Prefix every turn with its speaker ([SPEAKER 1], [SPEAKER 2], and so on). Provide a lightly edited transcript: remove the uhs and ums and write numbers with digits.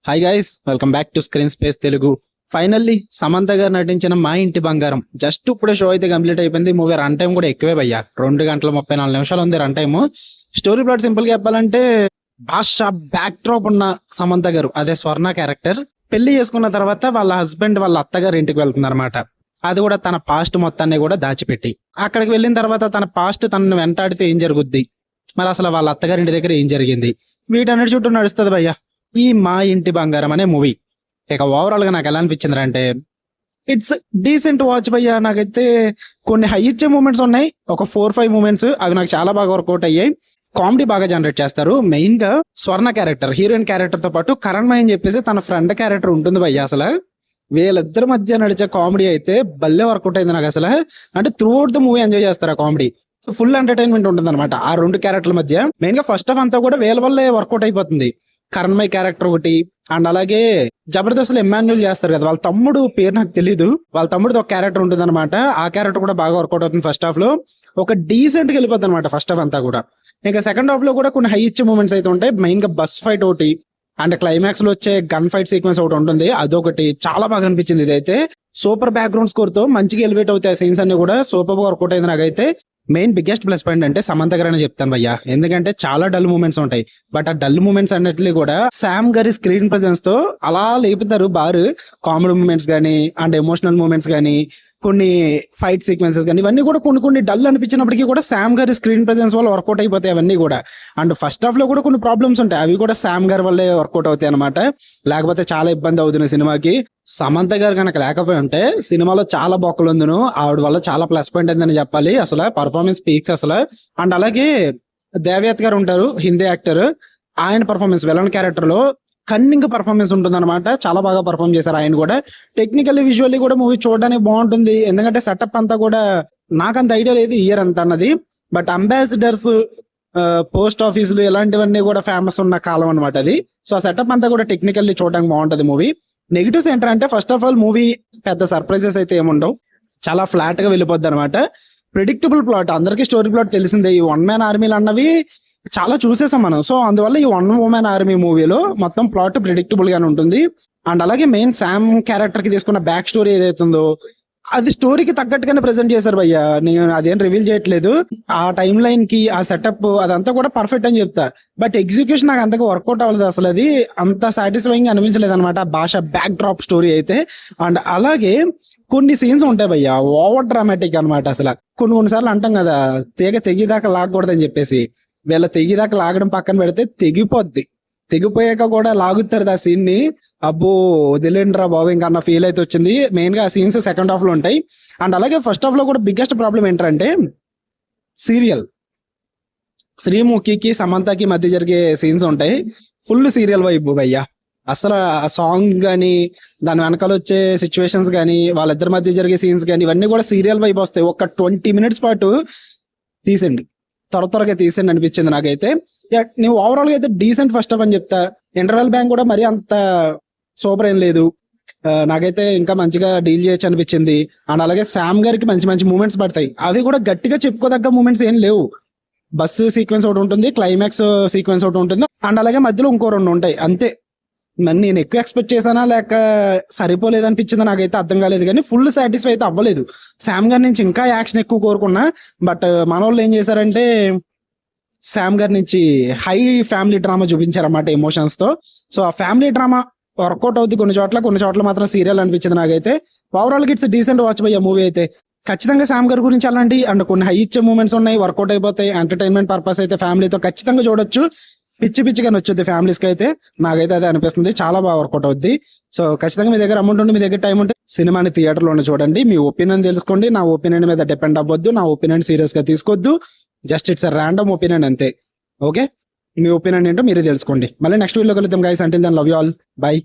[SPEAKER 1] Hi guys, welcome back to screen space Telugu. Finally Samantha గారు నటించిన మా ఇంటి బంగారం జస్ట్ ఇప్పుడే షో అయితే కంప్లీట్ అయిపోయింది. మూవీ రన్ టైం కూడా ఎక్కువే భయ్యా, 2 గంటల 34 నిమిషాలు ఉంది run time. Story plot simple గా చెప్పాలంటే, బాషా బ్యాక్ డ్రాప్ ఉన్న సమంత గారు, అదే స్వర్ణ క్యారెక్టర్, పెళ్లి చేసుకున్న తర్వాత వాళ్ళ హస్బెండ్ వాళ్ళ అత్తగారు ఇంటికి వెళ్తుందన్నమాట. అది కూడా తన పాస్ట్ మొత్తాన్ని కూడా దాచిపెట్టి. అక్కడికి వెళ్ళిన తర్వాత తన పాస్ట్ తనను వెంటాడితే ఏం జరుగుద్ది, మరి అసలు వాళ్ళ అత్తగారి ఇంటి దగ్గర ఏం జరిగింది, వీటన్నిటి చుట్టూ నడుస్తుంది భయ్యా ఈ మా ఇంటి బంగారం అనే మూవీ. ఇక ఓవరాల్ గా నాకు ఎలా అనిపించింది అంటే, ఇట్స్ డీసెంట్ వాచ్ భయ్యా. నాకైతే కొన్ని హై ఇచ్చే మూమెంట్స్ ఉన్నాయి, ఒక 4-5 మూమెంట్స్, అవి నాకు చాలా బాగా వర్కౌట్ అయ్యాయి. కామెడీ బాగా జనరేట్ చేస్తారు. మెయిన్ గా స్వర్ణ క్యారెక్టర్, హీరోయిన్ క్యారెక్టర్ తో పాటు కరణ్ మై అని చెప్పేసి తన ఫ్రెండ్ క్యారెక్టర్ ఉంటుంది భయ్యా. అసలు వీళ్ళిద్దరి మధ్య నడిచే కామెడీ అయితే భలే వర్కౌట్ అయింది నాకు. అసలు అంటే through out the movie enjoy చేస్తారు ఆ కామెడీ. ఫుల్ ఎంటర్టైన్మెంట్ ఉంటుంది అనమాట ఆ రెండు క్యారెక్టర్ల మధ్య. మెయిన్ గా ఫస్ట్ హాఫ్ అంతా కూడా వీళ్ళ వల్లే వర్కౌట్ అయిపోతుంది. కరణ్ మై క్యారెక్టర్ ఒకటి, అండ్ అలాగే జబర్దస్త్ లో ఎమ్మాన్యుల్ చేస్తారు కదా, వాళ్ళ తమ్ముడు పేరు నాకు తెలీదు, వాళ్ళ తమ్ముడు ఒక క్యారెక్టర్ ఉంటుంది అనమాట. ఆ క్యారెక్టర్ కూడా బాగా వర్కౌట్ అవుతుంది ఫస్ట్ హాఫ్ లో. ఒక డీసెంట్ గా వెళ్ళిపోతుంది అనమాట ఫస్ట్ హాఫ్ అంతా కూడా. ఇంకా సెకండ్ హాఫ్ లో కూడా కొన్ని హై ఇచ్చే మూమెంట్స్ అయితే ఉంటాయి. మెయిన్ గా బస్ ఫైట్ ఒకటి, అండ్ క్లైమాక్స్ లో వచ్చే గన్ ఫైట్ సీక్వెన్స్ ఒకటి ఉంటుంది, అదొకటి చాలా బాగా అనిపించింది. ఇదైతే సూపర్ బ్యాక్గ్రౌండ్ స్కోర్ తో మంచిగా ఎలివేట్ అవుతాయి సీన్స్ అన్ని కూడా, సూపర్ గా వర్కౌట్ అయింది నాకైతే. మెయిన్ బిగ్గెస్ట్ ప్లస్ పాయింట్ అంటే సమంత గారు అని చెప్తాను భయ్యా, ఎందుకంటే చాలా డల్ మూమెంట్స్ ఉంటాయి, బట్ ఆ డల్ మూమెంట్స్ అన్నిటిని కూడా శామ్ గారి స్క్రీన్ ప్రెజెన్స్ తో అలా లేపుతారు బారు. కామెడీ మూమెంట్స్ కానీ, అండ్ ఎమోషనల్ మూమెంట్స్ కానీ, కొన్ని ఫైట్ సీక్వెన్సెస్ కానీ, ఇవన్నీ కూడా కొన్ని డల్ అనిపించినప్పటికీ కూడా శామ్ గారి స్క్రీన్ ప్రెజెన్స్ వల్ల వర్కౌట్ అయిపోతాయి అవన్నీ కూడా. అండ్ ఫస్ట్ హాఫ్ లో కూడా కొన్ని ప్రాబ్లమ్స్ ఉంటాయి, అవి కూడా శామ్ గారి వల్లే వర్కౌట్ అవుతాయి అనమాట. లేకపోతే చాలా ఇబ్బంది అవుతుంది సినిమాకి. సమంత గారు కనుక లేకపోయి ఉంటే సినిమాలో చాలా బొక్కలు ఉందును, ఆవిడ వల్ల చాలా ప్లస్ పాయింట్ అయిందని చెప్పాలి. అసలు పర్ఫార్మెన్స్ పీక్స్ అసలు. అండ్ అలాగే దేవ్యాత్ గారు ఉంటారు, హిందీ యాక్టర్, ఆయన పర్ఫార్మెన్స్ విలన్ క్యారెక్టర్ లో కన్నింగ్ పర్ఫార్మెన్స్ ఉంటుంది అనమాట. చాలా బాగా పర్ఫార్మ్ చేశారు ఆయన కూడా. టెక్నికల్లీ విజువల్లీ కూడా మూవీ చూడడానికి బాగుంటుంది, ఎందుకంటే సెటప్ అంతా కూడా నాకంత ఐడియా లేదు ఇయర్ అంత అన్నది, బట్ అంబాసిడర్స్, పోస్ట్ ఆఫీసులు ఇలాంటివన్నీ కూడా ఫేమస్ ఉన్న కాలం అనమాట అది. సో ఆ సెటప్ అంతా కూడా టెక్నికల్లీ చూడడానికి బాగుంటది మూవీ. నెగిటివ్స్ ఏంటంటే, ఫస్ట్ ఆఫ్ ఆల్ మూవీ పెద్ద సర్ప్రైజెస్ అయితే ఏముండవు, చాలా ఫ్లాట్ గా వెళ్ళిపోద్ది అనమాట. ప్రిడిక్టబుల్ ప్లాట్, అందరికీ స్టోరీ ప్లాట్ తెలిసిందే. ఈ 1 మ్యాన్ ఆర్మీలు అన్నవి చాలా చూసేసాం మనం. సో అందువల్ల ఈ 1 ఉమెన్ ఆర్మీ మూవీలో మొత్తం ప్లాట్ ప్రిడిక్టబుల్ గానే ఉంటుంది. అండ్ అలాగే మెయిన్ శామ్ క్యారెక్టర్ కి తీసుకున్న బ్యాక్ స్టోరీ ఏదైతుందో అది స్టోరీకి తగ్గట్టుగానే ప్రెజెంట్ చేశారు భయ్య. నేను అదేం రివీల్ చేయట్లేదు. ఆ టైం లైన్ కి ఆ సెటప్ అదంతా కూడా పర్ఫెక్ట్ అని చెప్తా, బట్ ఎగ్జిక్యూషన్ నాకు అంతగా వర్కౌట్ అవ్వలేదు. అసలు అది అంత సాటిస్ఫైయింగ్ అనిపించలేదు అనమాట భాష బ్యాక్ డ్రాప్ స్టోరీ అయితే. అండ్ అలాగే కొన్ని సీన్స్ ఉంటాయి భయ్య, ఓవర్ డ్రామాటిక్ అనమాట. అసలు కొన్నిసార్లు అంటాం కదా, తెగిదాకా లాగకూడదని చెప్పేసి, వీళ్ళ తెగిదాకా లాగడం పక్కన పెడితే తెగిపోద్ది, తెగిపోయాక కూడా లాగుతారు ఆ సీన్ ని. అబ్బో వదిలేండ్రా బాబు ఇంకా అన్న ఫీల్ అయితే వచ్చింది. మెయిన్ గా ఆ సీన్స్ సెకండ్ హాఫ్ లో ఉంటాయి. అండ్ అలాగే ఫస్ట్ హాఫ్ లో కూడా బిగ్గెస్ట్ ప్రాబ్లం ఏంటంటే, సీరియల్ శ్రీముఖికి సమంతకి మధ్య జరిగే సీన్స్ ఉంటాయి, ఫుల్ సీరియల్ వైబ్ భయ్యా. అసలు ఆ సాంగ్ కానీ, దాని వెనకాల వచ్చే సిచ్యువేషన్స్ కానీ, వాళ్ళిద్దరి మధ్య జరిగే సీన్స్ కానీ, ఇవన్నీ కూడా సీరియల్ వైబ్ వస్తాయి. ఒక 20 మినిట్స్ పాటు తీసండి, త్వరగా తీసండి అనిపించింది నాకైతే. నువ్వు ఓవరాల్ గా అయితే డీసెంట్ ఫస్ట్ హాఫ్ అని చెప్తా. ఇంటర్వెల్ బ్యాంక్ కూడా మరీ అంత సూపర్ ఏం లేదు, నాకైతే ఇంకా మంచిగా డీల్ చేయొచ్చు అనిపించింది. అండ్ అలాగే శామ్ గారికి మంచి మంచి మూమెంట్స్ పడతాయి, అవి కూడా గట్టిగా చెప్పుకోదగ్గ మూమెంట్స్ ఏం లేవు. బస్సు సీక్వెన్స్ ఒకటి ఉంటుంది, క్లైమాక్స్ సీక్వెన్స్ ఒకటి ఉంటుంది, అండ్ అలాగే మధ్యలో ఇంకో 2 ఉంటాయి అంతే. నేను ఎక్కువ ఎక్స్పెక్ట్ చేశానా లేక సరిపోలేదు అనిపించింది నాకైతే అర్థం కాలేదు, కానీ ఫుల్ సాటిస్ఫై అయితే అవ్వలేదు. శామ్ గారి నుంచి ఇంకా యాక్షన్ ఎక్కువ కోరుకున్నా, బట్ మన వాళ్ళు ఏం చేశారంటే శామ్ గారి నుంచి హై ఫ్యామిలీ డ్రామా చూపించారన్నమాట ఎమోషన్స్ తో. సో ఆ ఫ్యామిలీ డ్రామా వర్కౌట్ అవుతుంది కొన్ని చోట్ల మాత్రం సీరియల్ అనిపించింది నాకైతే. ఓవరాల్ గా it's decent watch by movie అయితే. ఖచ్చితంగా శామ్ గారి గురించి అలాంటి అండ్ కొన్ని హై ఇచ్చే మూమెంట్స్ ఉన్నాయి, వర్కౌట్ అయిపోతాయి. ఎంటర్టైన్మెంట్ పర్పస్ అయితే ఫ్యామిలీతో ఖచ్చితంగా చూడొచ్చు, పిచ్చిగా నచ్చుద్ది ఫ్యామిలీస్ కి అయితే. నాకైతే అదే అనిపిస్తుంది, చాలా బాగా వర్కౌట్ అవుద్ది. సో ఖచ్చితంగా మీ దగ్గర అమౌంట్ ఉంటే, మీ దగ్గర టైం ఉంటే సినిమాని థియేటర్లోనే చూడండి. మీ ఒపీనియన్ తెలుసుకోండి, నా ఒపీనియన్ మీద డిపెండ్ అవ్వద్దు, నా ఒపీనియన్ సీరియస్ గా తీసుకోవద్దు. జస్ట్ ఇట్స్ ర్యాండమ్ ఒపీనియన్ అంతే. ఓకే, మీ ఒపీనియన్ ఏంటో మీరే తెలుసుకోండి. మళ్ళీ నెక్స్ట్ వీడియో కలుద్దాం guys. Until then love you all, by.